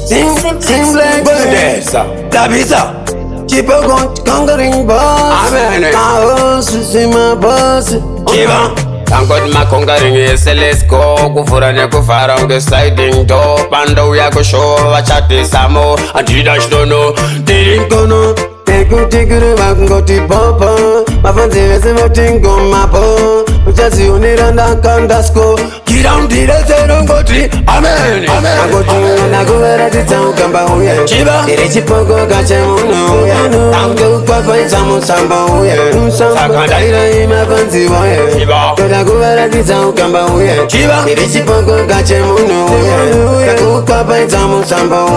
Sing like Bendeza, Tabitha, Chipo conquering boss. Amen. My house is in my boss. Chiba. Thank God my conquering is let's go. Kufura ne kufara on the sliding door. Panda we are go show. Watch this samo. And you don't know. Didn't go no. Take it back and go to Papa. My fancy is a voting on my phone. Just you need and I can't ask go. Get down to the zero go to Amen. I go to and I go where the town come by. Chiba. It is Chipogo, gotcha. I'm going to find some samba. Sakandira in my fancy boy. Chiba. I go where the town come by. Chiba. It is Chipogo, gotcha. I go to find some samba.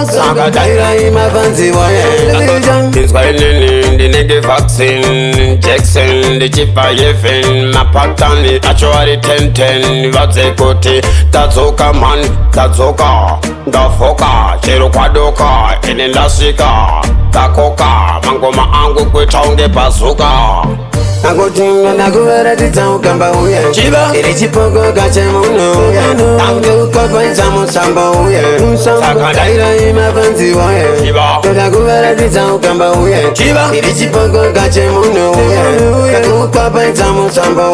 Sakandira in my fancy boy. It's going in the nigga vaccine, Jackson, the chip I in my pattern, actually 10-10, what's a coty, that's okay, man, that's okay, the foka, Chero Quadoka, and in La Sica, Takoka, Mangoma Ango, Quitongue, Bazuka. I go to and I go where the town come by. Chiba. It is Chipogo, gotcha. I'm going to find some samba. Sakandira in my fancy boy. Chiba. I go where the town come by. Chiba. It is Chipogo, gotcha. I go to find some samba.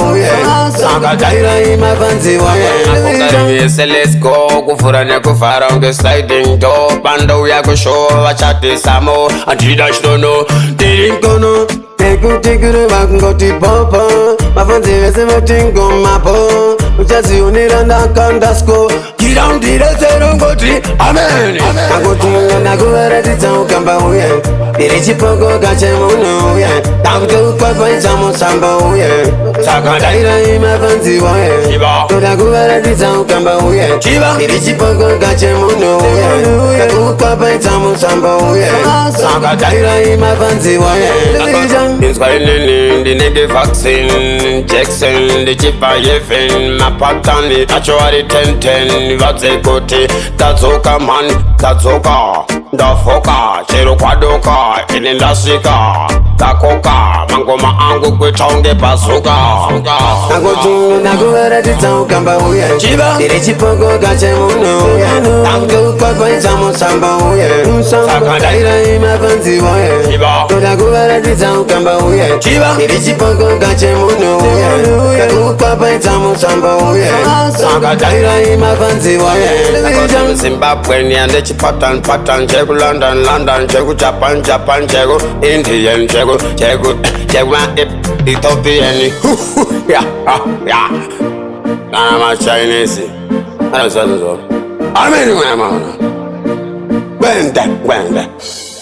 Sakandira in my fancy boy. Say let's go, Kufura ne kufara on the sliding door. Panda we are go show, watch this samo. And you don't know. Didn't go no. Take it back and go to Papa. My fancy is a voting on my phone. Just you need and I can't ask go. Get down to the zero go to Amen. I go to and I go where the town come by. It is Chipogo, gotcha. I'm going to find some samba. Sakandira in my fancy boy. Chiba. I go where the town come by. Chiba. It is Chipogo, gotcha. I go to find some samba. Sakandira in my fancy boy. It's going in the nigga vaccine, Jackson, the chip I in my pattern, actually 10-10, what's a coty, that's okay, man, that's okay. The foka, Chero Quadoka, and in La Sica, Takoka, Mangoma Ango, Quitongue, Bazuka. I go to and I go where the town come by. Chiba. It is Chipogo, gotcha. I'm going to find some samba. Sakandira in my fancy boy. Chiba. I go where the town come by. Chiba. It is Chipogo, gotcha. I go to find some samba. Sakandira in my fancy boy. Zimbabwe and the pattern, London, Japan, Indian, Ethiopian. Yeah. I'm a Chinese. I don't know. I'm anywhere, man. When that.